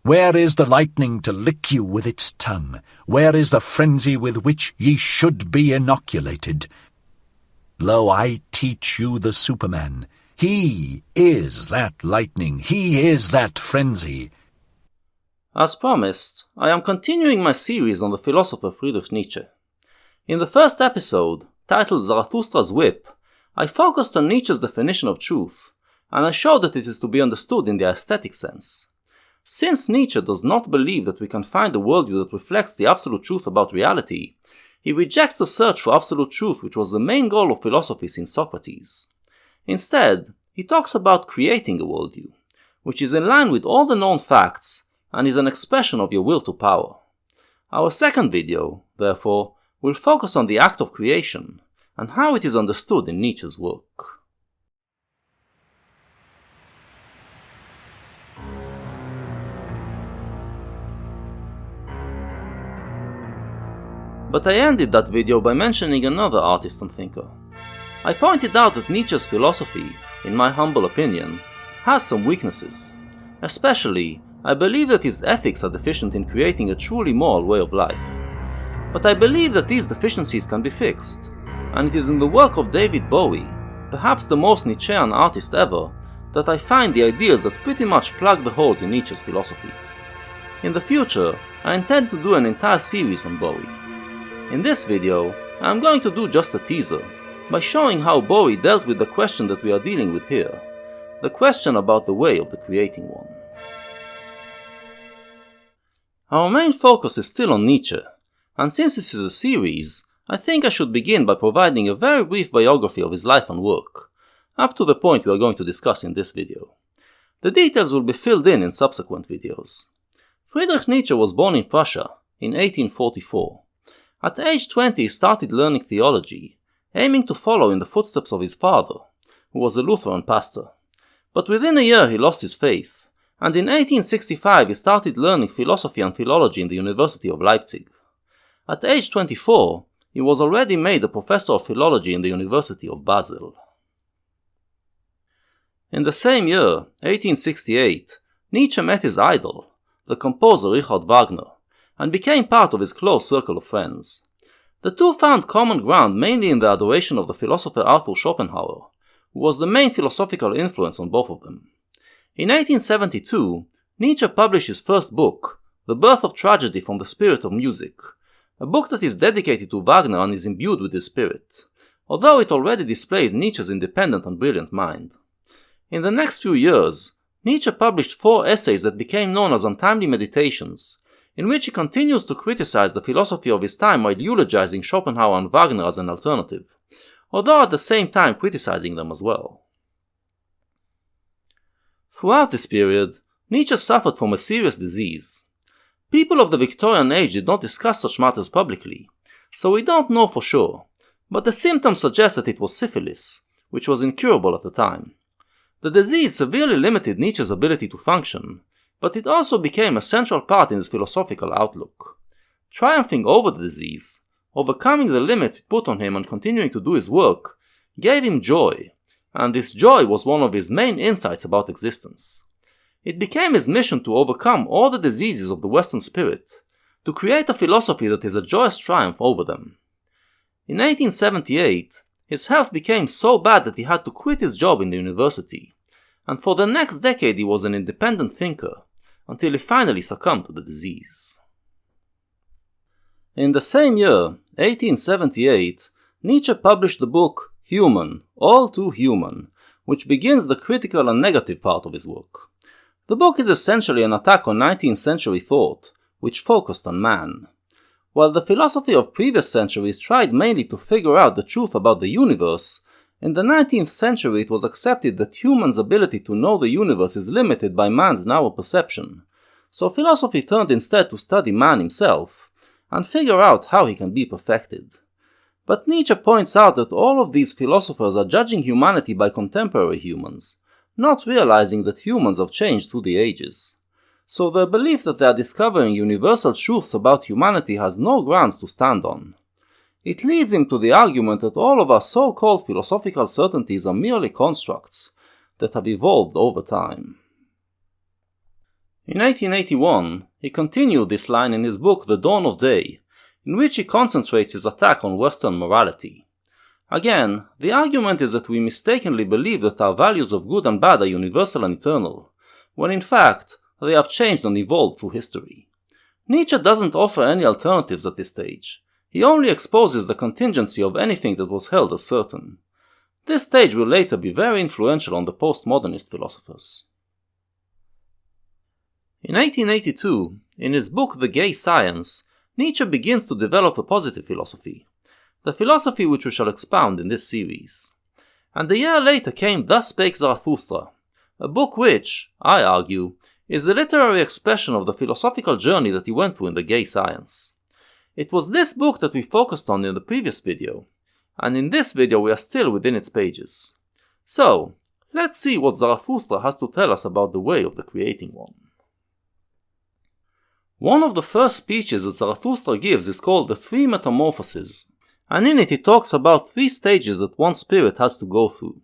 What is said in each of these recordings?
Where is the lightning to lick you with its tongue? Where is the frenzy with which ye should be inoculated? Lo, I teach you the Superman. He is that lightning. He is that frenzy. As promised, I am continuing my series on the philosopher Friedrich Nietzsche. In the first episode, titled Zarathustra's Whip, I focused on Nietzsche's definition of truth, and I showed that it is to be understood in the aesthetic sense. Since Nietzsche does not believe that we can find a worldview that reflects the absolute truth about reality, he rejects the search for absolute truth which was the main goal of philosophy since Socrates. Instead, he talks about creating a worldview, which is in line with all the known facts and is an expression of your will to power. Our second video, therefore, will focus on the act of creation and how it is understood in Nietzsche's work. But I ended that video by mentioning another artist and thinker. I pointed out that Nietzsche's philosophy, in my humble opinion, has some weaknesses. Especially, I believe that his ethics are deficient in creating a truly moral way of life. But I believe that these deficiencies can be fixed, and it is in the work of David Bowie, perhaps the most Nietzschean artist ever, that I find the ideas that pretty much plug the holes in Nietzsche's philosophy. In the future, I intend to do an entire series on Bowie. In this video, I am going to do just a teaser, by showing how Bowie dealt with the question that we are dealing with here, the question about the way of the creating one. Our main focus is still on Nietzsche, and since this is a series, I think I should begin by providing a very brief biography of his life and work, up to the point we are going to discuss in this video. The details will be filled in subsequent videos. Friedrich Nietzsche was born in Prussia in 1844. At age 20 he started learning theology, aiming to follow in the footsteps of his father, who was a Lutheran pastor. But within a year he lost his faith, and in 1865 he started learning philosophy and philology in the University of Leipzig. At age 24, he was already made a professor of philology in the University of Basel. In the same year, 1868, Nietzsche met his idol, the composer Richard Wagner, and became part of his close circle of friends. The two found common ground mainly in the adoration of the philosopher Arthur Schopenhauer, who was the main philosophical influence on both of them. In 1872, Nietzsche published his first book, The Birth of Tragedy from the Spirit of Music, a book that is dedicated to Wagner and is imbued with his spirit, although it already displays Nietzsche's independent and brilliant mind. In the next few years, Nietzsche published 4 essays that became known as Untimely Meditations, in which he continues to criticize the philosophy of his time while eulogizing Schopenhauer and Wagner as an alternative, although at the same time criticizing them as well. Throughout this period, Nietzsche suffered from a serious disease. People of the Victorian age did not discuss such matters publicly, so we don't know for sure, but the symptoms suggest that it was syphilis, which was incurable at the time. The disease severely limited Nietzsche's ability to function, but it also became a central part in his philosophical outlook. Triumphing over the disease, overcoming the limits it put on him and continuing to do his work, gave him joy, and this joy was one of his main insights about existence. It became his mission to overcome all the diseases of the Western spirit, to create a philosophy that is a joyous triumph over them. In 1878, his health became so bad that he had to quit his job in the university, and for the next decade he was an independent thinker, until he finally succumbed to the disease. In the same year, 1878, Nietzsche published the book Human, All Too Human, which begins the critical and negative part of his work. The book is essentially an attack on 19th century thought, which focused on man. While the philosophy of previous centuries tried mainly to figure out the truth about the universe, in the 19th century it was accepted that humans' ability to know the universe is limited by man's narrow perception, so philosophy turned instead to study man himself, and figure out how he can be perfected. But Nietzsche points out that all of these philosophers are judging humanity by contemporary humans, not realizing that humans have changed through the ages. So their belief that they are discovering universal truths about humanity has no grounds to stand on. It leads him to the argument that all of our so-called philosophical certainties are merely constructs that have evolved over time. In 1881, he continued this line in his book The Dawn of Day, in which he concentrates his attack on Western morality. Again, the argument is that we mistakenly believe that our values of good and bad are universal and eternal, when in fact, they have changed and evolved through history. Nietzsche doesn't offer any alternatives at this stage. He only exposes the contingency of anything that was held as certain. This stage will later be very influential on the postmodernist philosophers. In 1882, in his book The Gay Science, Nietzsche begins to develop a positive philosophy, the philosophy which we shall expound in this series. And a year later came Thus Spake Zarathustra, a book which, I argue, is the literary expression of the philosophical journey that he went through in The Gay Science. It was this book that we focused on in the previous video, and in this video we are still within its pages. So, let's see what Zarathustra has to tell us about the way of the Creating One. One of the first speeches that Zarathustra gives is called the Three Metamorphoses, and in it he talks about 3 stages that one spirit has to go through.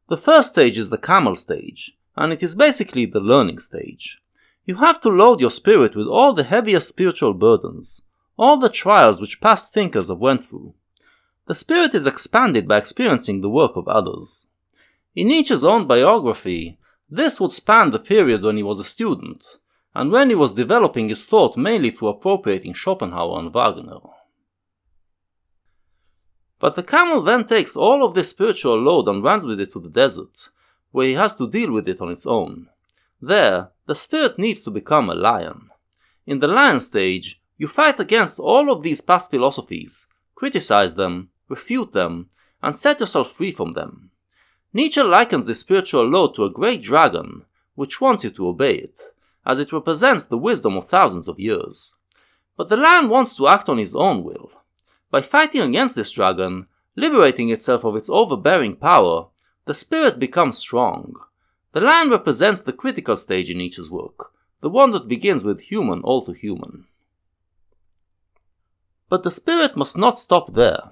The first stage is the camel stage, and it is basically the learning stage. You have to load your spirit with all the heaviest spiritual burdens, all the trials which past thinkers have went through. The spirit is expanded by experiencing the work of others. In Nietzsche's own biography, this would span the period when he was a student, and when he was developing his thought mainly through appropriating Schopenhauer and Wagner. But the camel then takes all of this spiritual load and runs with it to the desert, where he has to deal with it on its own. There, the spirit needs to become a lion. In the lion stage, you fight against all of these past philosophies, criticize them, refute them, and set yourself free from them. Nietzsche likens this spiritual load to a great dragon, which wants you to obey it, as it represents the wisdom of thousands of years. But the lion wants to act on his own will. By fighting against this dragon, liberating itself of its overbearing power, the spirit becomes strong. The lion represents the critical stage in Nietzsche's work, the one that begins with human all to human. But the spirit must not stop there.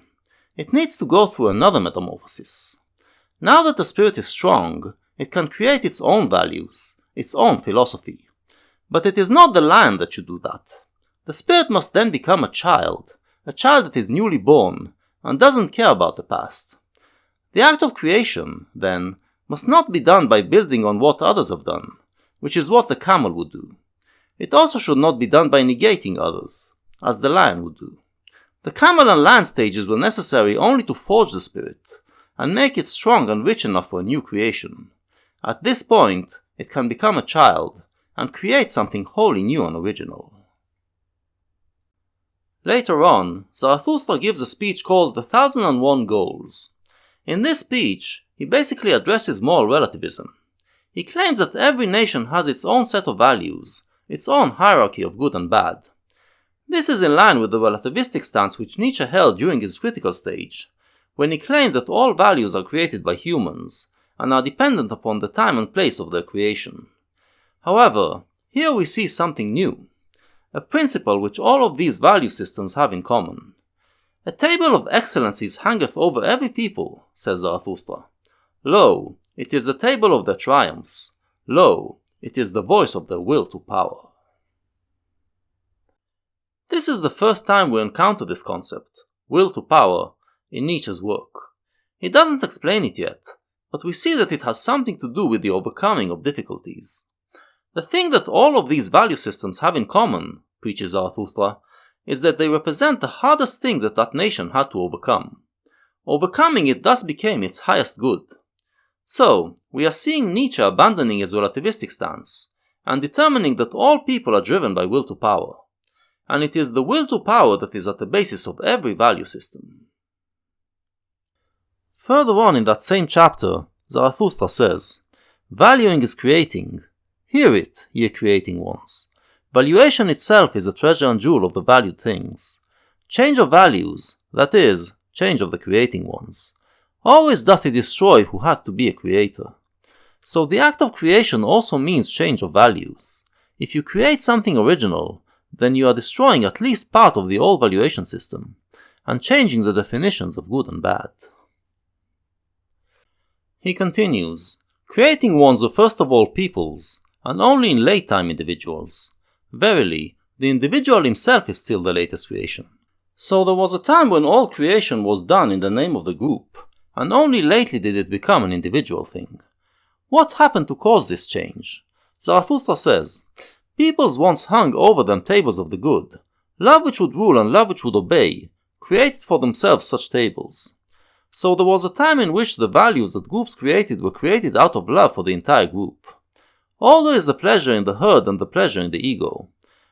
It needs to go through another metamorphosis. Now that the spirit is strong, it can create its own values, its own philosophy. But it is not the lion that should do that. The spirit must then become a child that is newly born, and doesn't care about the past. The act of creation, then, must not be done by building on what others have done, which is what the camel would do. It also should not be done by negating others, as the lion would do. The camel and lion stages were necessary only to forge the spirit, and make it strong and rich enough for a new creation. At this point, it can become a child, and create something wholly new and original. Later on, Zarathustra gives a speech called The 1001 Goals. In this speech, he basically addresses moral relativism. He claims that every nation has its own set of values, its own hierarchy of good and bad. This is in line with the relativistic stance which Nietzsche held during his critical stage, when he claimed that all values are created by humans, and are dependent upon the time and place of their creation. However, here we see something new, a principle which all of these value systems have in common. A table of excellencies hangeth over every people, says Zarathustra. Lo, it is the table of their triumphs. Lo, it is the voice of their will to power. This is the first time we encounter this concept, will to power, in Nietzsche's work. He doesn't explain it yet, but we see that it has something to do with the overcoming of difficulties. The thing that all of these value systems have in common, preaches Zarathustra, is that they represent the hardest thing that nation had to overcome. Overcoming it thus became its highest good. So, we are seeing Nietzsche abandoning his relativistic stance, and determining that all people are driven by will to power. And it is the will to power that is at the basis of every value system. Further on in that same chapter, Zarathustra says, Valuing is creating. Hear it, ye creating ones. Valuation itself is the treasure and jewel of the valued things. Change of values, that is, change of the creating ones. Always doth he destroy who hath to be a creator. So the act of creation also means change of values. If you create something original, then you are destroying at least part of the old valuation system, and changing the definitions of good and bad. He continues, Creating ones were first of all peoples, and only in late-time individuals. Verily, the individual himself is still the latest creation. So there was a time when all creation was done in the name of the group, and only lately did it become an individual thing. What happened to cause this change? Zarathustra says, "Peoples once hung over them tables of the good, love which would rule and love which would obey, created for themselves such tables. So there was a time in which the values that groups created were created out of love for the entire group. All there is the pleasure in the herd and the pleasure in the ego.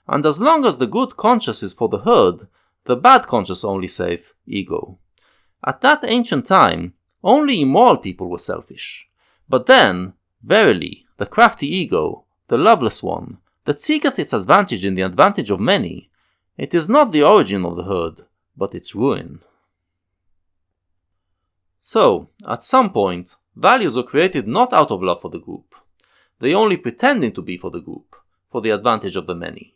And as long as the good conscious is for the herd, the bad conscious only saith ego. At that ancient time, only immoral people were selfish. But then, verily, the crafty ego, the loveless one, that seeketh its advantage in the advantage of many, it is not the origin of the herd, but its ruin." So, at some point, values were created not out of love for the group. They only pretending to be for the group, for the advantage of the many.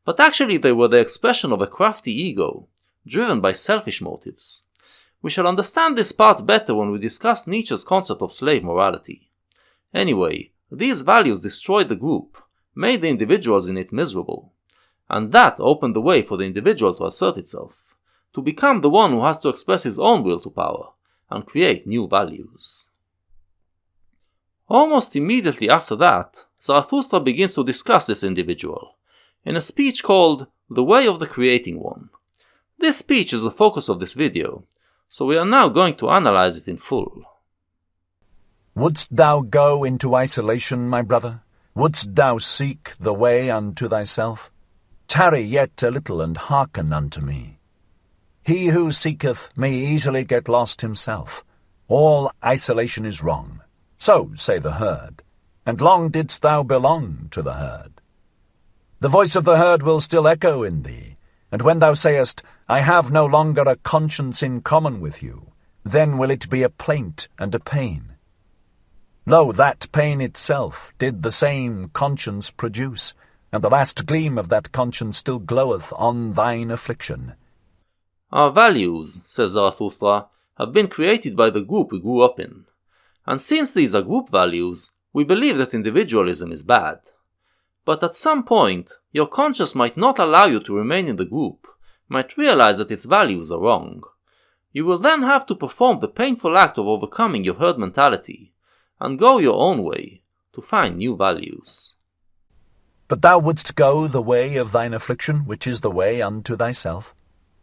But actually they were the expression of a crafty ego, driven by selfish motives. We shall understand this part better when we discuss Nietzsche's concept of slave morality. Anyway, these values destroyed the group, made the individuals in it miserable. And that opened the way for the individual to assert itself, to become the one who has to express his own will to power, and create new values. Almost immediately after that, Zarathustra begins to discuss this individual, in a speech called The Way of the Creating One. This speech is the focus of this video, so we are now going to analyze it in full. "Wouldst thou go into isolation, my brother? Wouldst thou seek the way unto thyself? Tarry yet a little and hearken unto me. He who seeketh may easily get lost himself. All isolation is wrong. So say the herd, and long didst thou belong to the herd. The voice of the herd will still echo in thee, and when thou sayest, I have no longer a conscience in common with you, then will it be a plaint and a pain. Lo, that pain itself did the same conscience produce, and the last gleam of that conscience still gloweth on thine affliction." Our values, says Zarathustra, have been created by the group we grew up in. And since these are group values, we believe that individualism is bad. But at some point, your conscience might not allow you to remain in the group, might realize that its values are wrong. You will then have to perform the painful act of overcoming your herd mentality, and go your own way, to find new values. "But thou wouldst go the way of thine affliction, which is the way unto thyself?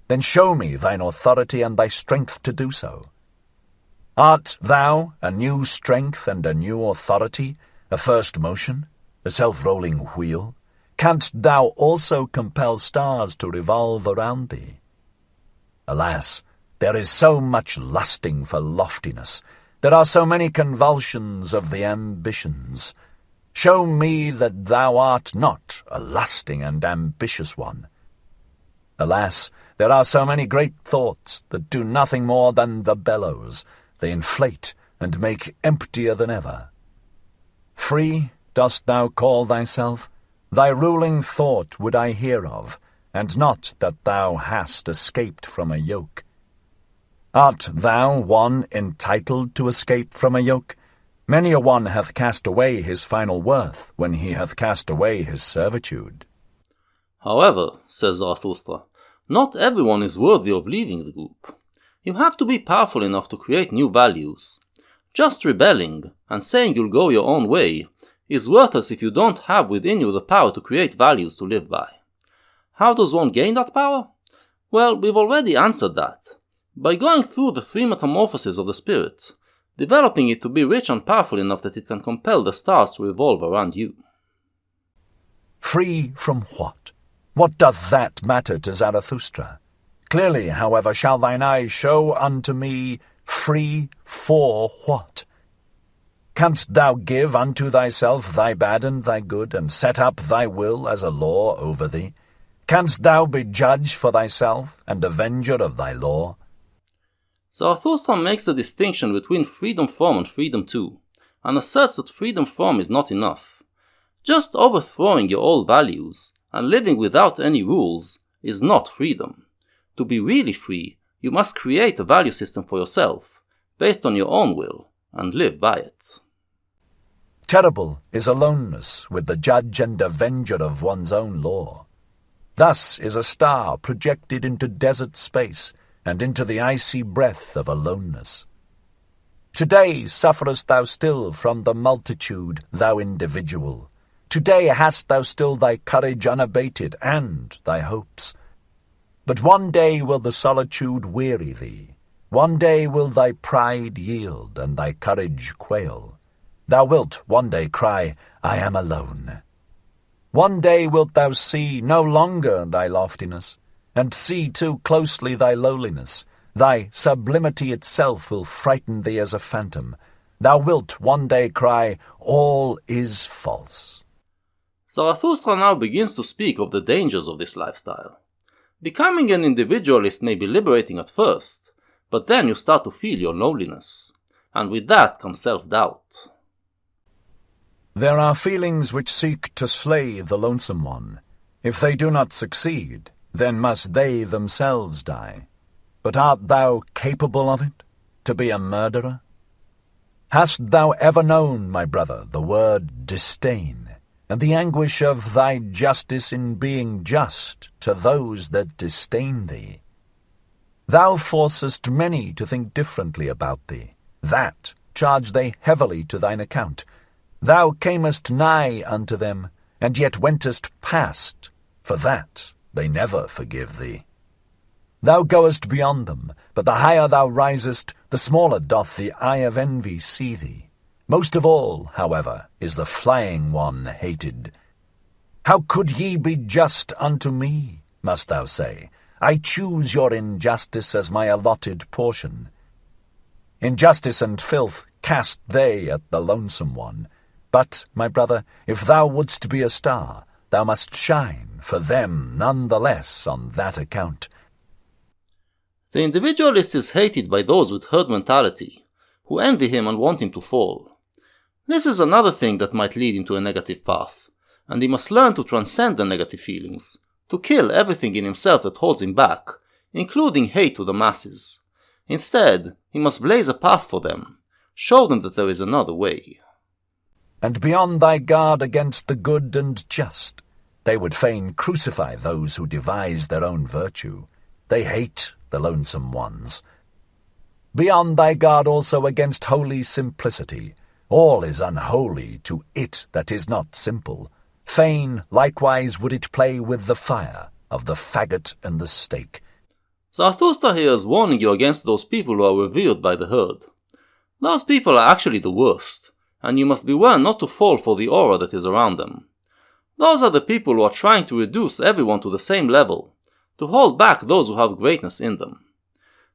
Then show me thine authority and thy strength to do so. Art thou a new strength and a new authority, a first motion, a self-rolling wheel? Canst thou also compel stars to revolve around thee? Alas, there is so much lusting for loftiness, there are so many convulsions of the ambitions. Show me that thou art not a lusting and ambitious one. Alas, there are so many great thoughts that do nothing more than the bellows. They inflate and make emptier than ever. Free dost thou call thyself? Thy ruling thought would I hear of, and not that thou hast escaped from a yoke. Art thou one entitled to escape from a yoke? Many a one hath cast away his final worth when he hath cast away his servitude." However, says Zarathustra, not everyone is worthy of leaving the group. You have to be powerful enough to create new values. Just rebelling, and saying you'll go your own way, is worthless if you don't have within you the power to create values to live by. How does one gain that power? Well, we've already answered that. By going through the 3 metamorphoses of the spirit, developing it to be rich and powerful enough that it can compel the stars to revolve around you. Free from what? What doth that matter to Zarathustra? Clearly, however, shall thine eye show unto me, free for what? Canst thou give unto thyself thy bad and thy good, and set up thy will as a law over thee? Canst thou be judge for thyself, and avenger of thy law? Zarathustra makes the distinction between freedom from and freedom to, and asserts that freedom from is not enough. Just overthrowing your old values, and living without any rules, is not freedom. To be really free, you must create a value system for yourself, based on your own will, and live by it. Terrible is aloneness with the judge and avenger of one's own law. Thus is a star projected into desert space and into the icy breath of aloneness. Today sufferest thou still from the multitude, thou individual. Today hast thou still thy courage unabated and thy hopes. But one day will the solitude weary thee. One day will thy pride yield and thy courage quail. Thou wilt one day cry, I am alone. One day wilt thou see no longer thy loftiness, and see too closely thy lowliness. Thy sublimity itself will frighten thee as a phantom. Thou wilt one day cry, all is false. Zarathustra now begins to speak of the dangers of this lifestyle. Becoming an individualist may be liberating at first, but then you start to feel your loneliness, and with that comes self-doubt. There are feelings which seek to slay the lonesome one. If they do not succeed, then must they themselves die. But art thou capable of it, to be a murderer? Hast thou ever known, my brother, the word disdain, and the anguish of thy justice in being just to those that disdain thee? Thou forcest many to think differently about thee. That charge they heavily to thine account. Thou camest nigh unto them, and yet wentest past. For that they never forgive thee. Thou goest beyond them, but the higher thou risest, the smaller doth the eye of envy see thee. Most of all, however, is the flying one hated. How could ye be just unto me, must thou say? I choose your injustice as my allotted portion. Injustice and filth cast they at the lonesome one. But, my brother, if thou wouldst be a star, thou must shine for them none the less on that account. The individualist is hated by those with herd mentality, who envy him and want him to fall. This is another thing that might lead him to a negative path, and he must learn to transcend the negative feelings, to kill everything in himself that holds him back, including hate to the masses. Instead, he must blaze a path for them, show them that there is another way. And be on thy guard against the good and just. They would fain crucify those who devise their own virtue. They hate the lonesome ones. Be on thy guard also against holy simplicity. All is unholy to it that is not simple. Fain likewise would it play with the fire of the faggot and the stake. Zarathustra here is warning you against those people who are revered by the herd. Those people are actually the worst, and you must beware not to fall for the aura that is around them. Those are the people who are trying to reduce everyone to the same level, to hold back those who have greatness in them.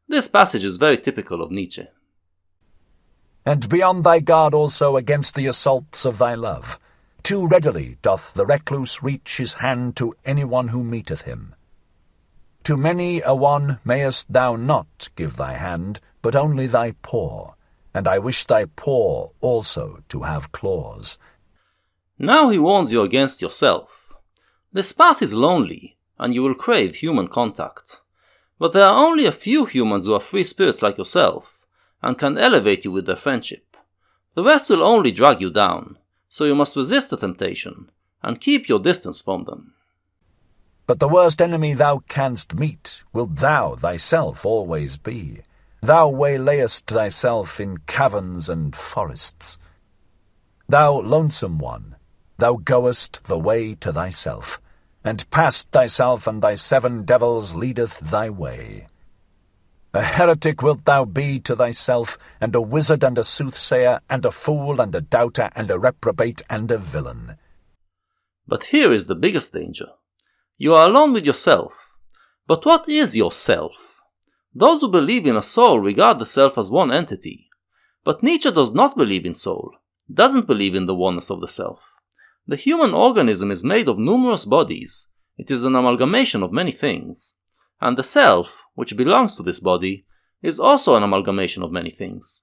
This passage is very typical of Nietzsche. And be on thy guard also against the assaults of thy love. Too readily doth the recluse reach his hand to anyone who meeteth him. To many a one mayest thou not give thy hand, but only thy paw, and I wish thy paw also to have claws. Now he warns you against yourself. This path is lonely, and you will crave human contact. But there are only a few humans who are free spirits like yourself, and can elevate you with their friendship. The rest will only drag you down, so you must resist the temptation, and keep your distance from them. But the worst enemy thou canst meet wilt thou thyself always be. Thou waylayest thyself in caverns and forests. Thou lonesome one, thou goest the way to thyself, and past thyself and thy 7 devils leadeth thy way. A heretic wilt thou be to thyself, and a wizard and a soothsayer, and a fool and a doubter, and a reprobate and a villain. But here is the biggest danger. You are alone with yourself. But what is yourself? Those who believe in a soul regard the self as one entity. But Nietzsche does not believe in soul, doesn't believe in the oneness of the self. The human organism is made of numerous bodies. It is an amalgamation of many things. And the self, which belongs to this body, is also an amalgamation of many things.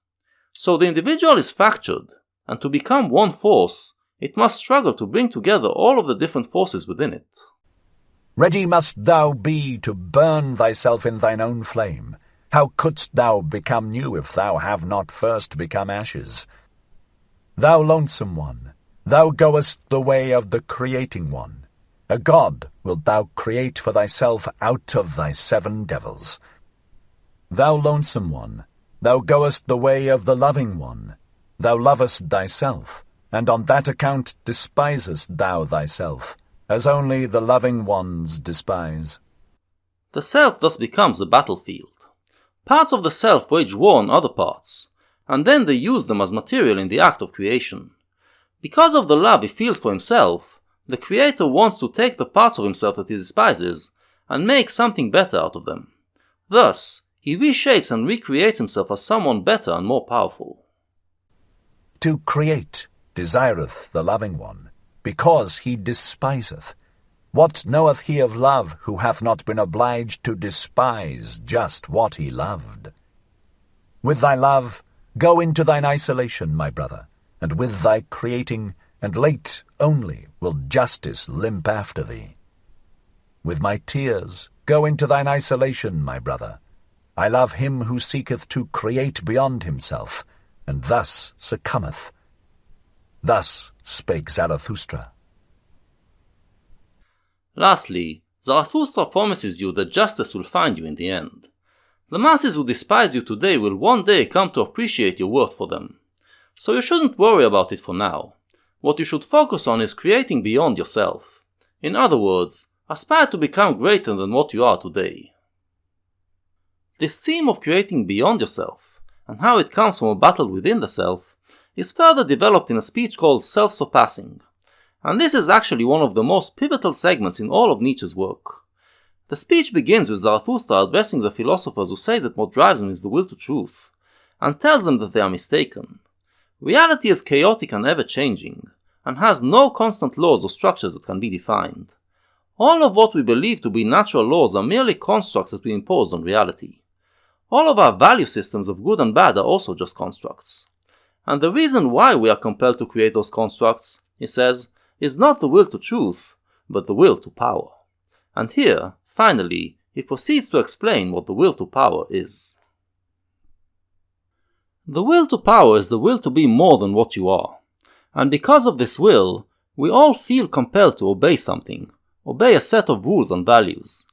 So the individual is fractured, and to become one force, it must struggle to bring together all of the different forces within it. Ready must thou be to burn thyself in thine own flame. How couldst thou become new if thou have not first become ashes? Thou lonesome one, thou goest the way of the creating one. A god wilt thou create for thyself out of thy 7 devils. Thou lonesome one, thou goest the way of the loving one. Thou lovest thyself, and on that account despisest thou thyself, as only the loving ones despise. The self thus becomes a battlefield. Parts of the self wage war on other parts, and then they use them as material in the act of creation. Because of the love he feels for himself, the creator wants to take the parts of himself that he despises and make something better out of them. Thus, he reshapes and recreates himself as someone better and more powerful. To create desireth the loving one, because he despiseth. What knoweth he of love, who hath not been obliged to despise just what he loved? With thy love, go into thine isolation, my brother, and with thy creating, and late only will justice limp after thee. With my tears, go into thine isolation, my brother. I love him who seeketh to create beyond himself, and thus succumbeth. Thus spake Zarathustra. Lastly, Zarathustra promises you that justice will find you in the end. The masses who despise you today will one day come to appreciate your worth for them. So you shouldn't worry about it for now. What you should focus on is creating beyond yourself. In other words, aspire to become greater than what you are today. This theme of creating beyond yourself, and how it comes from a battle within the self, is further developed in a speech called Self-surpassing. And this is actually one of the most pivotal segments in all of Nietzsche's work. The speech begins with Zarathustra addressing the philosophers who say that what drives them is the will to truth, and tells them that they are mistaken. Reality is chaotic and ever-changing, and has no constant laws or structures that can be defined. All of what we believe to be natural laws are merely constructs that we imposed on reality. All of our value systems of good and bad are also just constructs. And the reason why we are compelled to create those constructs, he says, is not the will to truth, but the will to power. And here, finally, he proceeds to explain what the will to power is. The will to power is the will to be more than what you are. And because of this will, we all feel compelled to obey something, obey a set of rules and values.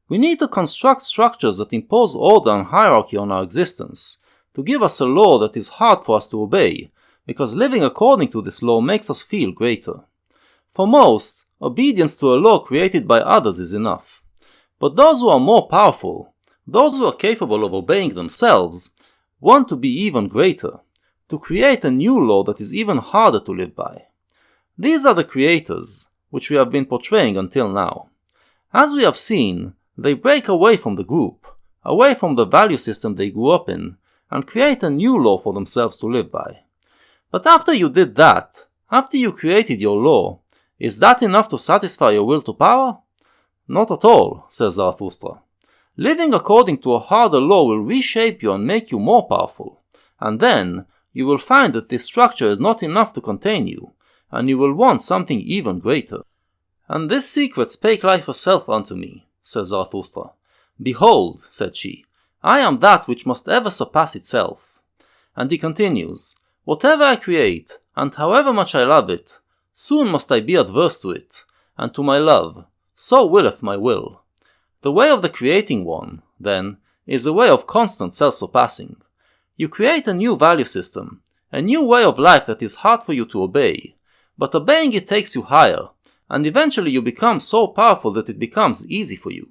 We need to construct structures that impose order and hierarchy on our existence, to give us a law that is hard for us to obey, because living according to this law makes us feel greater. For most, obedience to a law created by others is enough. But those who are more powerful, those who are capable of obeying themselves, want to be even greater, to create a new law that is even harder to live by. These are the creators, which we have been portraying until now. As we have seen, they break away from the group, away from the value system they grew up in, and create a new law for themselves to live by. But after you did that, after you created your law, is that enough to satisfy your will to power? Not at all, says Zarathustra. Living according to a harder law will reshape you and make you more powerful, and then you will find that this structure is not enough to contain you, and you will want something even greater. And this secret spake life herself unto me, says Zarathustra. Behold, said she, I am that which must ever surpass itself. And he continues, whatever I create, and however much I love it, soon must I be adverse to it, and to my love, so willeth my will. The way of the creating one, then, is a way of constant self-surpassing. You create a new value system, a new way of life that is hard for you to obey, but obeying it takes you higher, and eventually you become so powerful that it becomes easy for you.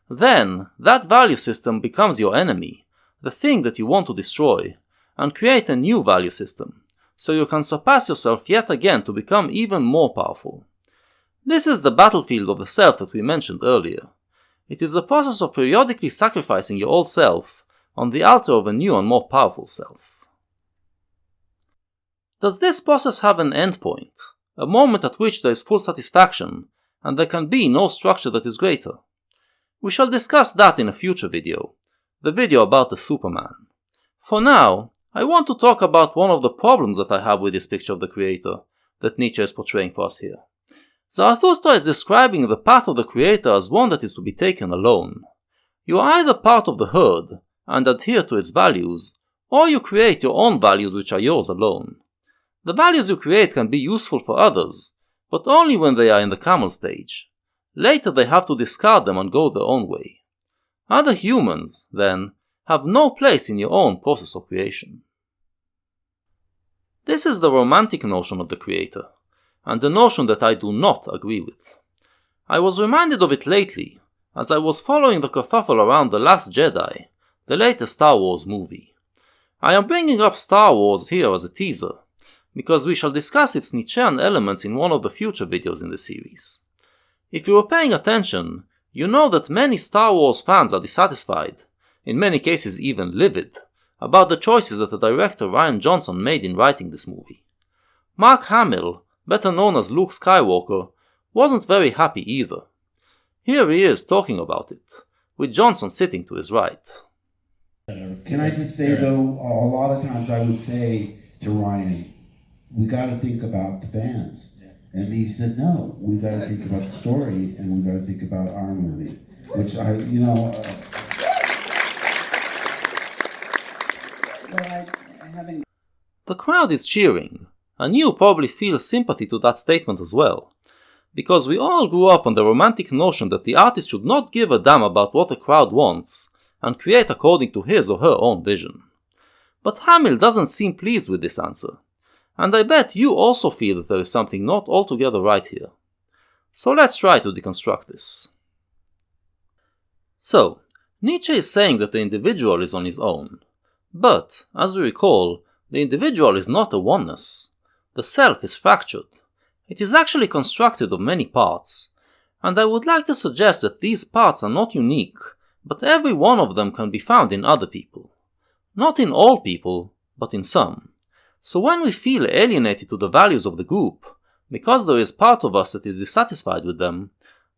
Then, that value system becomes your enemy, the thing that you want to destroy, and create a new value system, so you can surpass yourself yet again to become even more powerful. This is the battlefield of the self that we mentioned earlier. It is the process of periodically sacrificing your old self on the altar of a new and more powerful self. Does this process have an endpoint, a moment at which there is full satisfaction, and there can be no structure that is greater? We shall discuss that in a future video, the video about the Superman. For now, I want to talk about one of the problems that I have with this picture of the creator that Nietzsche is portraying for us here. Zarathustra is describing the path of the creator as one that is to be taken alone. You are either part of the herd and adhere to its values, or you create your own values which are yours alone. The values you create can be useful for others, but only when they are in the camel stage. Later they have to discard them and go their own way. Other humans, then, have no place in your own process of creation. This is the romantic notion of the creator, and the notion that I do not agree with. I was reminded of it lately, as I was following the kerfuffle around The Last Jedi, the latest Star Wars movie. I am bringing up Star Wars here as a teaser, because we shall discuss its Nietzschean elements in one of the future videos in the series. If you were paying attention, you know that many Star Wars fans are dissatisfied, in many cases even livid, about the choices that the director Rian Johnson made in writing this movie. Mark Hamill, better known as Luke Skywalker, wasn't very happy either. Here he is talking about it, with Johnson sitting to his right. Can I just say though, a lot of times I would say to Ryan, we got to think about the fans. And he said, no, we got to think about the story and we got to think about our movie, which The crowd is cheering, and you probably feel sympathy to that statement as well, because we all grew up on the romantic notion that the artist should not give a damn about what the crowd wants and create according to his or her own vision. But Hamill doesn't seem pleased with this answer, and I bet you also feel that there is something not altogether right here. So let's try to deconstruct this. So, Nietzsche is saying that the individual is on his own, but, as we recall, the individual is not a oneness. The self is fractured. It is actually constructed of many parts, and I would like to suggest that these parts are not unique, but every one of them can be found in other people. Not in all people, but in some. So when we feel alienated to the values of the group, because there is part of us that is dissatisfied with them,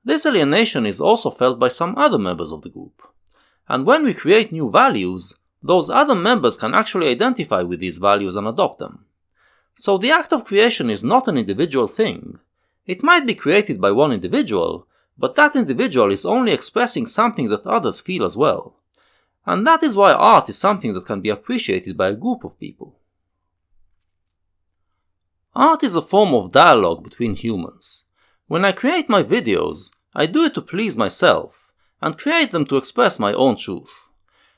this alienation is also felt by some other members of the group. And when we create new values, those other members can actually identify with these values and adopt them. So the act of creation is not an individual thing. It might be created by one individual, but that individual is only expressing something that others feel as well. And that is why art is something that can be appreciated by a group of people. Art is a form of dialogue between humans. When I create my videos, I do it to please myself, and create them to express my own truth.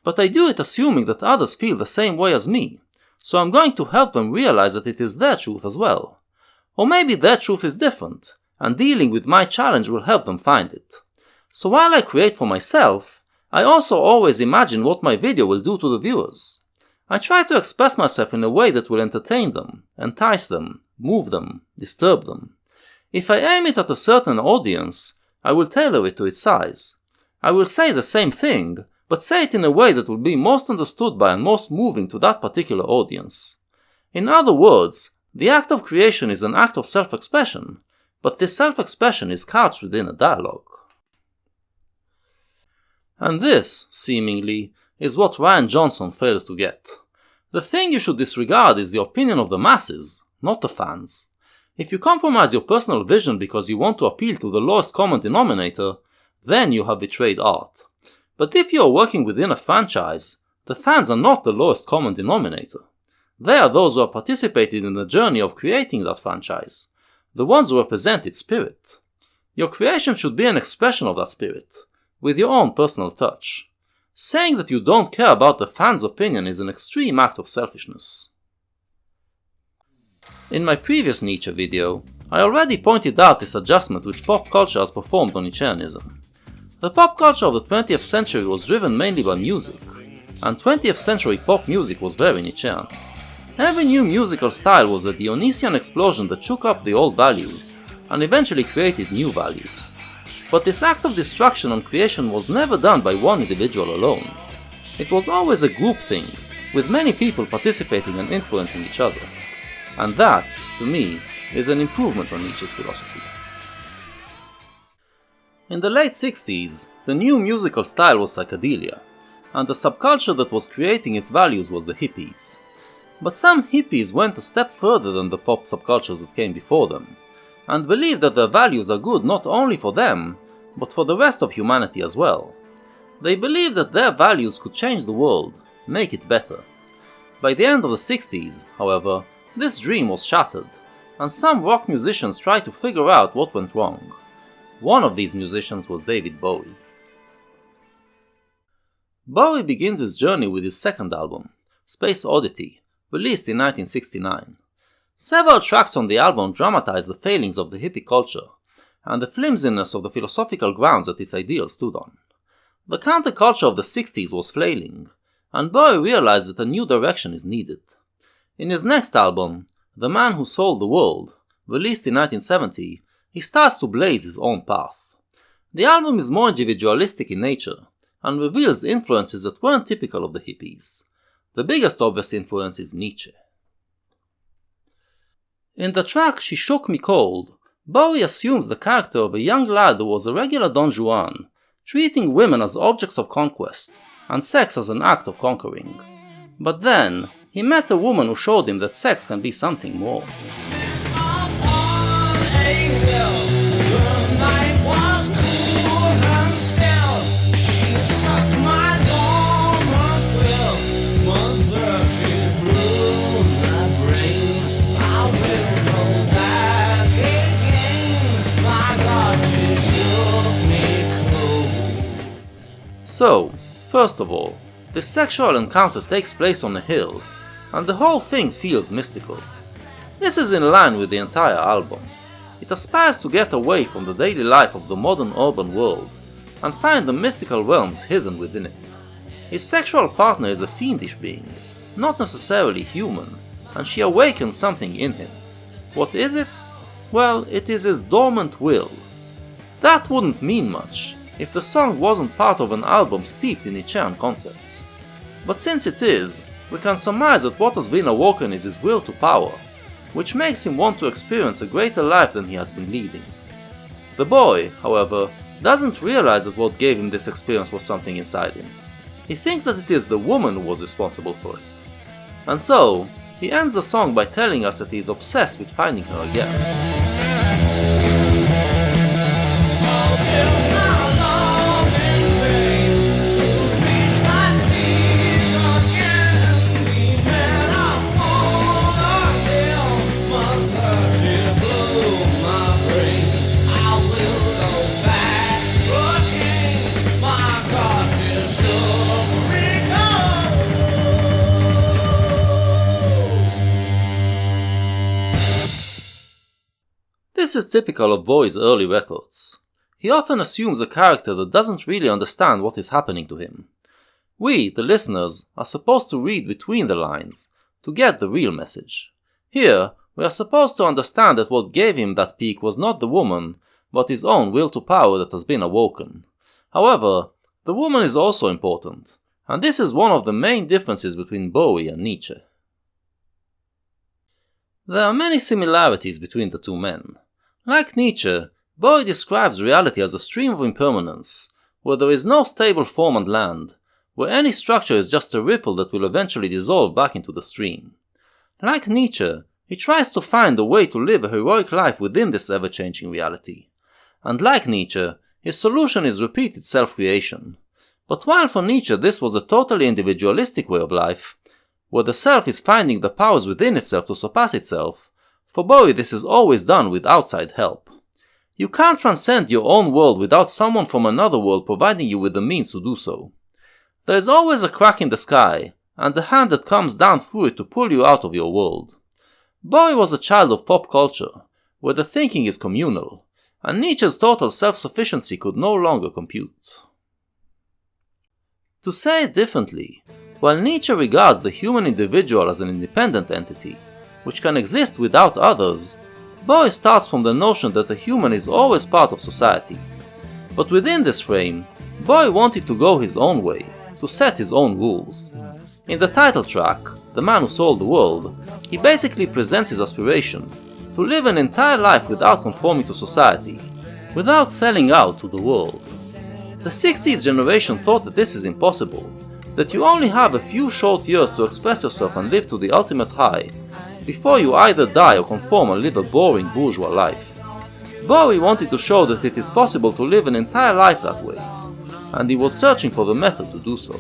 But I do it assuming that others feel the same way as me, so I'm going to help them realize that it is their truth as well. Or maybe their truth is different, and dealing with my challenge will help them find it. So while I create for myself, I also always imagine what my video will do to the viewers. I try to express myself in a way that will entertain them, entice them, move them, disturb them. If I aim it at a certain audience, I will tailor it to its size. I will say the same thing, but say it in a way that will be most understood by and most moving to that particular audience. In other words, the act of creation is an act of self-expression, but this self-expression is couched within a dialogue. And this, seemingly, is what Rian Johnson fails to get. The thing you should disregard is the opinion of the masses, not the fans. If you compromise your personal vision because you want to appeal to the lowest common denominator, then you have betrayed art. But if you are working within a franchise, the fans are not the lowest common denominator. They are those who have participated in the journey of creating that franchise, the ones who represent its spirit. Your creation should be an expression of that spirit, with your own personal touch. Saying that you don't care about the fans' opinion is an extreme act of selfishness. In my previous Nietzsche video, I already pointed out this adjustment which pop culture has performed on Nietzscheanism. The pop culture of the 20th century was driven mainly by music, and 20th century pop music was very Nietzschean. Every new musical style was a Dionysian explosion that shook up the old values, and eventually created new values. But this act of destruction and creation was never done by one individual alone. It was always a group thing, with many people participating and influencing each other. And that, to me, is an improvement on Nietzsche's philosophy. In the late 60s, the new musical style was psychedelia, and the subculture that was creating its values was the hippies. But some hippies went a step further than the pop subcultures that came before them, and believed that their values are good not only for them, but for the rest of humanity as well. They believed that their values could change the world, make it better. By the end of the 60s, however, This dream was shattered, and some rock musicians tried to figure out what went wrong. One of these musicians was David Bowie. Bowie begins his journey with his second album, Space Oddity, released in 1969. Several tracks on the album dramatize the failings of the hippie culture, and the flimsiness of the philosophical grounds that its ideals stood on. The counterculture of the 60s was flailing, and Bowie realized that a new direction is needed. In his next album, The Man Who Sold the World, released in 1970, he starts to blaze his own path. The album is more individualistic in nature, and reveals influences that weren't typical of the hippies. The biggest obvious influence is Nietzsche. In the track She Shook Me Cold, Bowie assumes the character of a young lad who was a regular Don Juan, treating women as objects of conquest, and sex as an act of conquering. But then, he met a woman who showed him that sex can be something more. So, first of all, this sexual encounter takes place on a hill, and the whole thing feels mystical. This is in line with the entire album. It aspires to get away from the daily life of the modern urban world, and find the mystical realms hidden within it. His sexual partner is a fiendish being, not necessarily human, and she awakens something in him. What is it? Well, it is his dormant will. That wouldn't mean much if the song wasn't part of an album steeped in Nietzschean concepts. But since it is, we can surmise that what has been awoken is his will to power, which makes him want to experience a greater life than he has been leading. The boy, however, doesn't realize that what gave him this experience was something inside him. He thinks that it is the woman who was responsible for it. And so, he ends the song by telling us that he is obsessed with finding her again. This is typical of Bowie's early records. He often assumes a character that doesn't really understand what is happening to him. We, the listeners, are supposed to read between the lines to get the real message. Here, we are supposed to understand that what gave him that peak was not the woman, but his own will to power that has been awoken. However, the woman is also important, and this is one of the main differences between Bowie and Nietzsche. There are many similarities between the two men. Like Nietzsche, Bowie describes reality as a stream of impermanence, where there is no stable form and land, where any structure is just a ripple that will eventually dissolve back into the stream. Like Nietzsche, he tries to find a way to live a heroic life within this ever-changing reality. And like Nietzsche, his solution is repeated self-creation. But while for Nietzsche this was a totally individualistic way of life, where the self is finding the powers within itself to surpass itself, for Bowie this is always done with outside help. You can't transcend your own world without someone from another world providing you with the means to do so. There is always a crack in the sky, and the hand that comes down through it to pull you out of your world. Bowie was a child of pop culture, where the thinking is communal, and Nietzsche's total self-sufficiency could no longer compute. To say it differently, while Nietzsche regards the human individual as an independent entity, which can exist without others, Bowie starts from the notion that a human is always part of society. But within this frame, Bowie wanted to go his own way, to set his own rules. In the title track, The Man Who Sold the World, he basically presents his aspiration to live an entire life without conforming to society, without selling out to the world. The 60s generation thought that this is impossible, that you only have a few short years to express yourself and live to the ultimate high, before you either die or conform and live a boring bourgeois life. Bowie wanted to show that it is possible to live an entire life that way, and he was searching for the method to do so.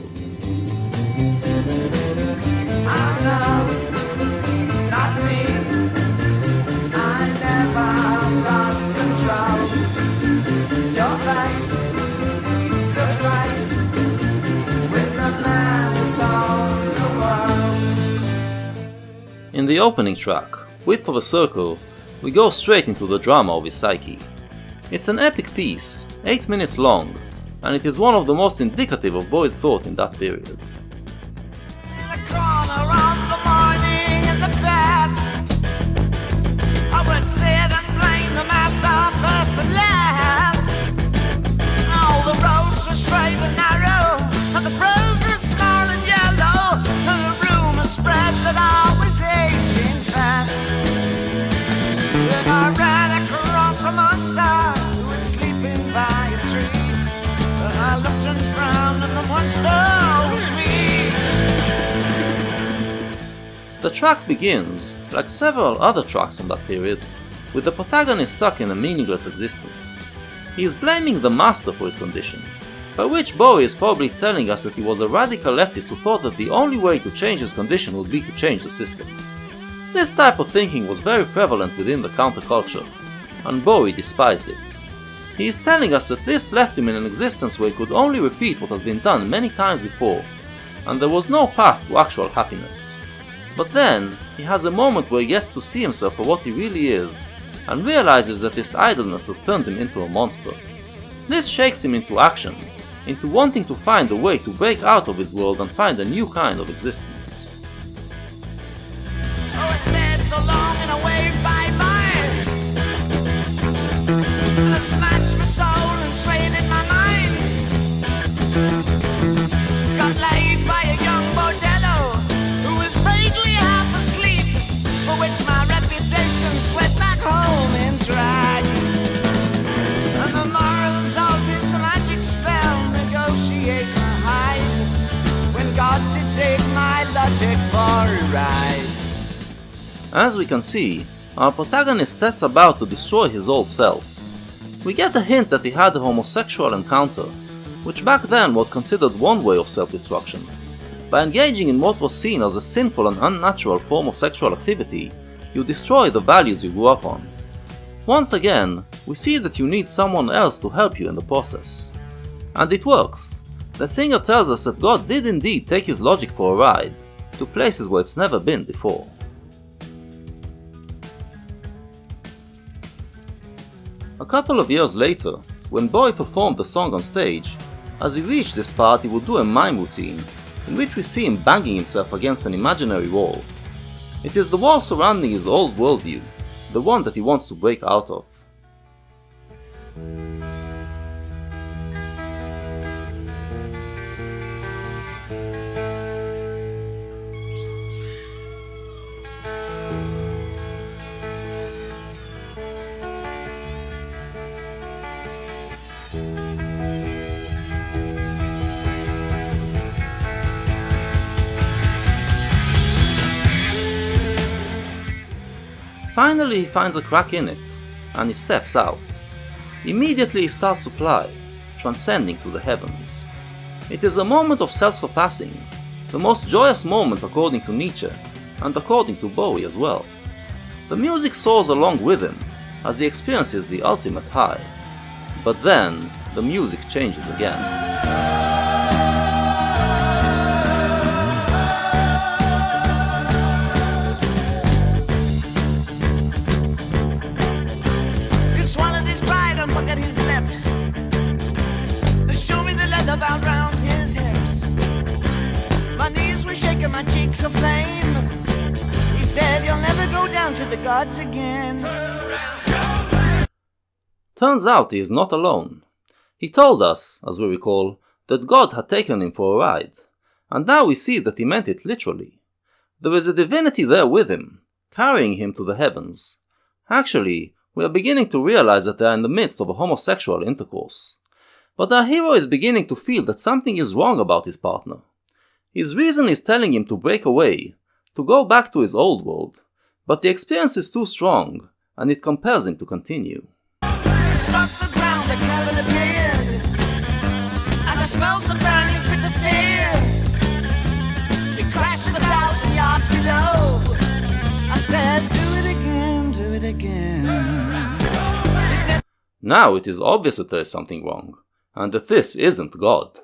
I know, not me. In the opening track, Width of a Circle, we go straight into the drama of his psyche. It's an epic piece, 8 minutes long, and it is one of the most indicative of Bowie's thought in that period. Straight and narrow, and the prose are small and yellow, and the rumour spread that I was aging fast. Then I ran across a monster who was sleeping by a tree, and I looked and frowned, and the monster was me. The track begins, like several other tracks from that period, with the protagonist stuck in a meaningless existence. He is blaming the master for his condition, by which Bowie is probably telling us that he was a radical leftist who thought that the only way to change his condition would be to change the system. This type of thinking was very prevalent within the counterculture, and Bowie despised it. He is telling us that this left him in an existence where he could only repeat what has been done many times before, and there was no path to actual happiness. But then, he has a moment where he gets to see himself for what he really is, and realizes that this idleness has turned him into a monster. This shakes him into action, into wanting to find a way to break out of his world and find a new kind of existence. Oh, I said so long and away bye-bye, and I smashed my soul and traded my mind. Got laid by a young bordello who was vaguely half asleep, for which my reputation swept back home in drag. And the morals of his magic spell negotiate my hide, when God did take my logic for a ride. As we can see, our protagonist sets about to destroy his old self. We get a hint that he had a homosexual encounter, which back then was considered one way of self-destruction. By engaging in what was seen as a sinful and unnatural form of sexual activity, you destroy the values you grew up on. Once again, we see that you need someone else to help you in the process. And it works. The singer tells us that God did indeed take his logic for a ride, to places where it's never been before. A couple of years later, when Bowie performed the song on stage, as he reached this part he would do a mime routine, in which we see him banging himself against an imaginary wall. It is the wall surrounding his old worldview, the one that he wants to break out of. Finally he finds a crack in it, and he steps out. Immediately he starts to fly, transcending to the heavens. It is a moment of self-surpassing, the most joyous moment according to Nietzsche, and according to Bowie as well. The music soars along with him, as he experiences the ultimate high. But then, the music changes again. Look at his lips. Show me the leather bound round his hips. My knees were shaking, my cheeks aflame. He said, "You'll never go down to the gods again." Turns out he is not alone. He told us, as we recall, that God had taken him for a ride, and now we see that he meant it literally. There is a divinity there with him, carrying him to the heavens. Actually, we are beginning to realize that they are in the midst of a homosexual intercourse. But our hero is beginning to feel that something is wrong about his partner. His reason is telling him to break away, to go back to his old world, but the experience is too strong, and it compels him to continue. Struck the ground, the cabin appeared, and I smelled the burning pit of fear. It crashed 1,000 yards below. I said, "Do it again, do it again." Now it is obvious that there is something wrong, and that this isn't God.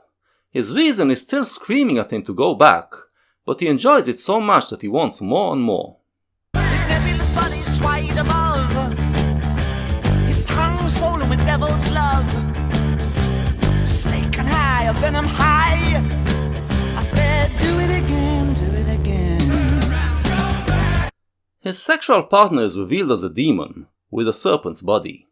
His reason is still screaming at him to go back, but he enjoys it so much that he wants more and more. and swollen with devil's love. A snake and high, a venom high. I said, do it again, do it again. His sexual partner is revealed as a demon, with a serpent's body.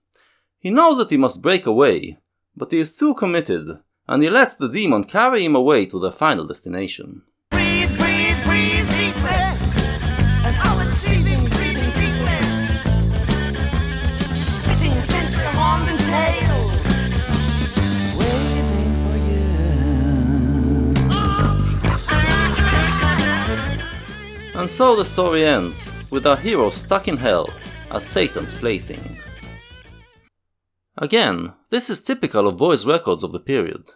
He knows that he must break away, but he is too committed, and he lets the demon carry him away to their final destination. Breathe, breathe, breathe deeply. And I was seething, breathing deeply. Spitting sensual horn and tail. Waiting for you. And so the story ends, with our hero stuck in hell, as Satan's plaything. Again, this is typical of Bowie's records of the period.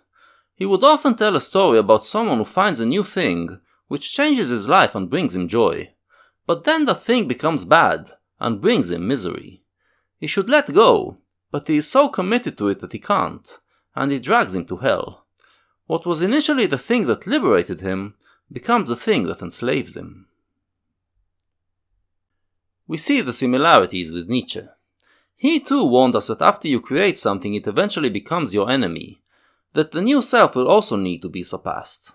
He would often tell a story about someone who finds a new thing, which changes his life and brings him joy. But then that thing becomes bad, and brings him misery. He should let go, but he is so committed to it that he can't, and it drags him to hell. What was initially the thing that liberated him, becomes the thing that enslaves him. We see the similarities with Nietzsche. He too warned us that after you create something it eventually becomes your enemy, that the new self will also need to be surpassed.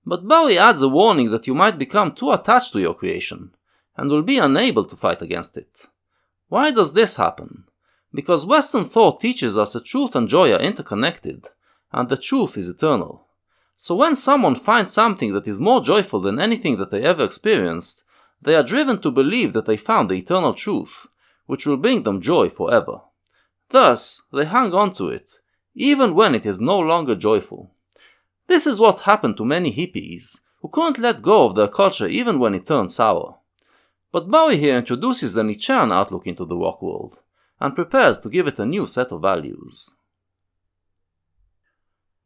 But Bowie adds a warning that you might become too attached to your creation, and will be unable to fight against it. Why does this happen? Because Western thought teaches us that truth and joy are interconnected, and that truth is eternal. So when someone finds something that is more joyful than anything that they ever experienced, they are driven to believe that they found the eternal truth, which will bring them joy forever. Thus, they hang on to it, even when it is no longer joyful. This is what happened to many hippies, who couldn't let go of their culture even when it turned sour. But Bowie here introduces the Nietzschean outlook into the rock world, and prepares to give it a new set of values.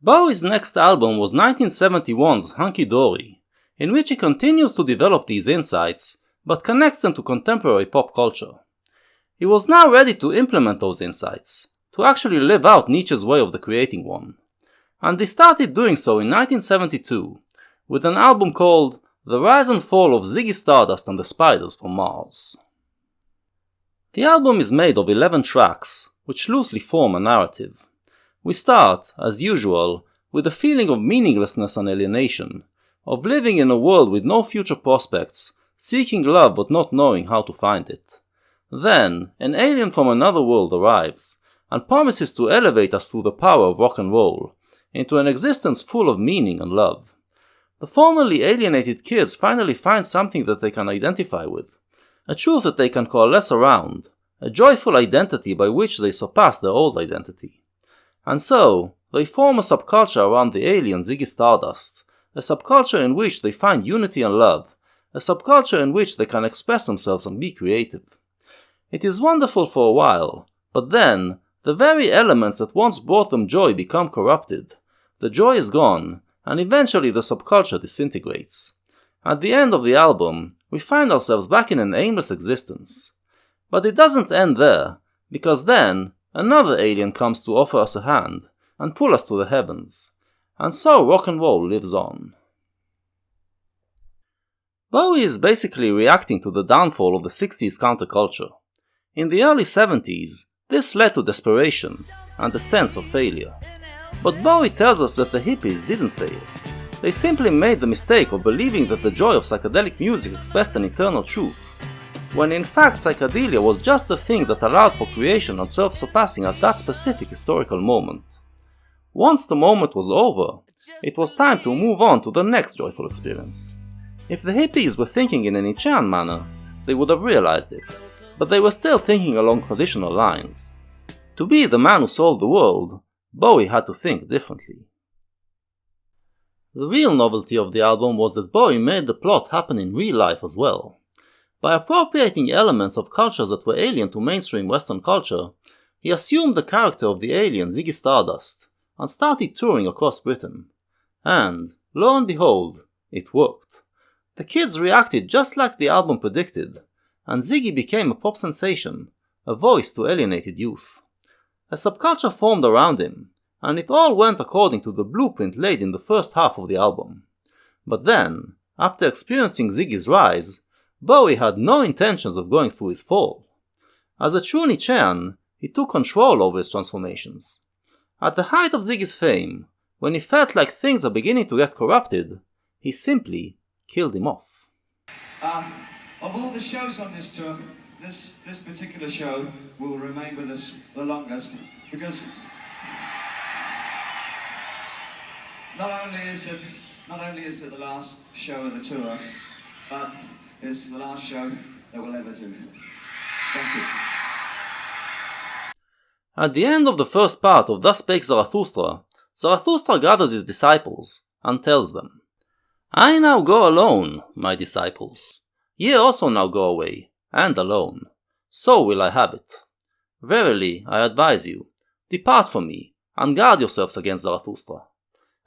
Bowie's next album was 1971's Hunky Dory, in which he continues to develop these insights, but connects them to contemporary pop culture. He was now ready to implement those insights, to actually live out Nietzsche's way of the creating one. And he started doing so in 1972, with an album called The Rise and Fall of Ziggy Stardust and the Spiders from Mars. The album is made of 11 tracks, which loosely form a narrative. We start, as usual, with a feeling of meaninglessness and alienation, of living in a world with no future prospects, seeking love but not knowing how to find it. Then, an alien from another world arrives, and promises to elevate us through the power of rock and roll, into an existence full of meaning and love. The formerly alienated kids finally find something that they can identify with, a truth that they can coalesce around, a joyful identity by which they surpass their old identity. And so, they form a subculture around the alien Ziggy Stardust, a subculture in which they find unity and love, a subculture in which they can express themselves and be creative. It is wonderful for a while, but then, the very elements that once brought them joy become corrupted. The joy is gone, and eventually the subculture disintegrates. At the end of the album, we find ourselves back in an aimless existence. But it doesn't end there, because then, another alien comes to offer us a hand, and pull us to the heavens. And so rock and roll lives on. Bowie is basically reacting to the downfall of the 60s counterculture. In the early 70s, this led to desperation and a sense of failure. But Bowie tells us that the hippies didn't fail. They simply made the mistake of believing that the joy of psychedelic music expressed an eternal truth, when in fact psychedelia was just the thing that allowed for creation and self-surpassing at that specific historical moment. Once the moment was over, it was time to move on to the next joyful experience. If the hippies were thinking in a Nietzschean manner, they would have realized it. But they were still thinking along traditional lines. To be the man who solved the world, Bowie had to think differently. The real novelty of the album was that Bowie made the plot happen in real life as well. By appropriating elements of cultures that were alien to mainstream Western culture, he assumed the character of the alien Ziggy Stardust, and started touring across Britain. And, lo and behold, it worked. The kids reacted just like the album predicted, and Ziggy became a pop sensation, a voice to alienated youth. A subculture formed around him, and it all went according to the blueprint laid in the first half of the album. But then, after experiencing Ziggy's rise, Bowie had no intentions of going through his fall. As a true Nietzschean, he took control over his transformations. At the height of Ziggy's fame, when he felt like things are beginning to get corrupted, he simply killed him off. Of all the shows on this tour, this particular show will remain with us the longest, because not only is it the last show of the tour, but it's the last show that we'll ever do. Thank you. At the end of the first part of Thus Spake Zarathustra, Zarathustra gathers his disciples and tells them, "I now go alone, my disciples. Ye also now go away, and alone. So will I have it. Verily, I advise you, depart from me, and guard yourselves against Zarathustra.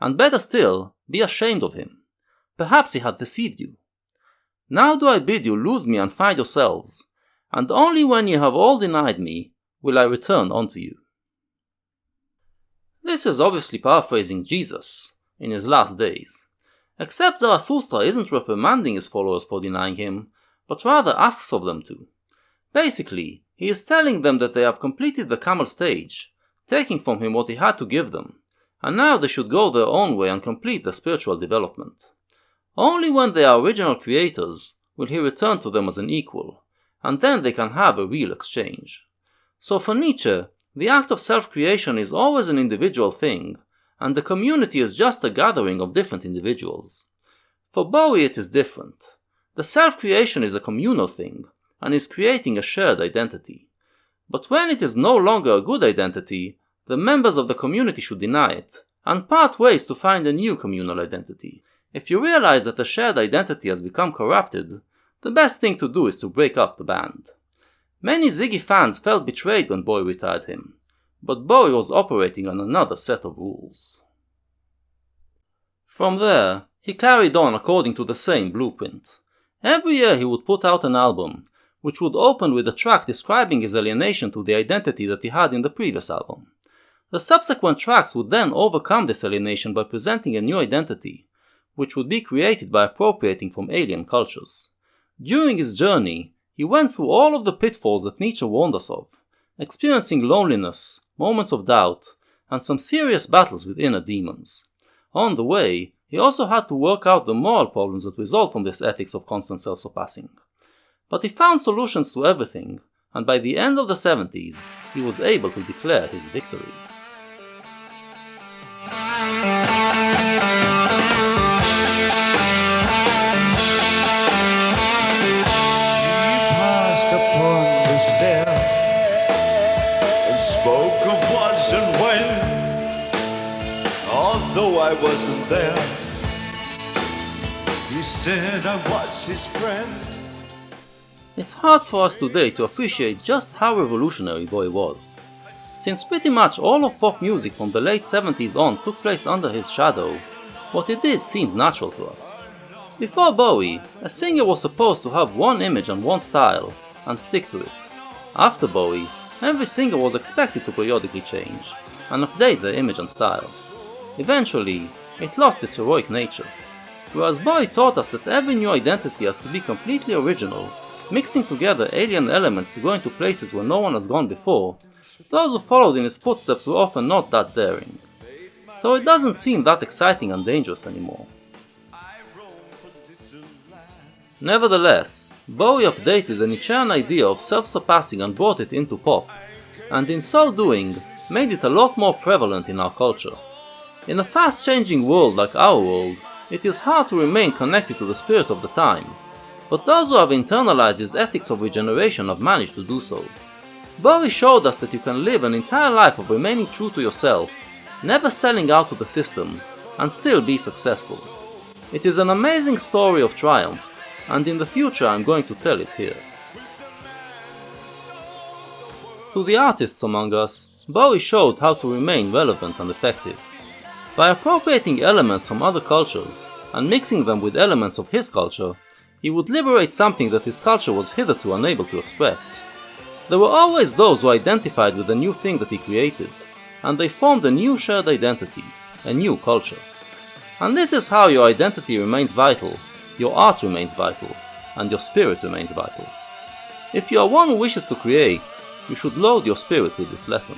And better still, be ashamed of him. Perhaps he hath deceived you. Now do I bid you lose me and find yourselves, and only when ye have all denied me, will I return unto you." This is obviously paraphrasing Jesus in his last days, except Zarathustra isn't reprimanding his followers for denying him, but rather asks of them to. Basically, he is telling them that they have completed the camel stage, taking from him what he had to give them, and now they should go their own way and complete their spiritual development. Only when they are original creators will he return to them as an equal, and then they can have a real exchange. So for Nietzsche, the act of self-creation is always an individual thing, and the community is just a gathering of different individuals. For Bowie it is different. The self-creation is a communal thing, and is creating a shared identity. But when it is no longer a good identity, the members of the community should deny it, and part ways to find a new communal identity. If you realize that the shared identity has become corrupted, the best thing to do is to break up the band. Many Ziggy fans felt betrayed when Bowie retired him, but Bowie was operating on another set of rules. From there, he carried on according to the same blueprint. Every year he would put out an album, which would open with a track describing his alienation to the identity that he had in the previous album. The subsequent tracks would then overcome this alienation by presenting a new identity, which would be created by appropriating from alien cultures. During his journey, he went through all of the pitfalls that Nietzsche warned us of, experiencing loneliness, moments of doubt, and some serious battles with inner demons. On the way, he also had to work out the moral problems that result from this ethics of constant self-surpassing. But he found solutions to everything, and by the end of the 70s, he was able to declare his victory. Upon the stair and spoke of was and when, although I wasn't there. He said I was his friend. It's hard for us today to appreciate just how revolutionary Bowie was. Since pretty much all of pop music from the late 70s on took place under his shadow, what he did seems natural to us. Before Bowie, a singer was supposed to have one image and one style, and stick to it. After Bowie, every singer was expected to periodically change, and update their image and style. Eventually, it lost its heroic nature. Whereas Bowie taught us that every new identity has to be completely original, mixing together alien elements to go into places where no one has gone before, those who followed in his footsteps were often not that daring. So it doesn't seem that exciting and dangerous anymore. Nevertheless, Bowie updated the Nietzschean idea of self-surpassing and brought it into pop, and in so doing, made it a lot more prevalent in our culture. In a fast-changing world like our world, it is hard to remain connected to the spirit of the time, but those who have internalized his ethics of regeneration have managed to do so. Bowie showed us that you can live an entire life of remaining true to yourself, never selling out to the system, and still be successful. It is an amazing story of triumph, and in the future I'm going to tell it here. To the artists among us, Bowie showed how to remain relevant and effective. By appropriating elements from other cultures and mixing them with elements of his culture, he would liberate something that his culture was hitherto unable to express. There were always those who identified with the new thing that he created, and they formed a new shared identity, a new culture. And this is how your identity remains vital, your art remains vital, and your spirit remains vital. If you are one who wishes to create, you should load your spirit with this lesson.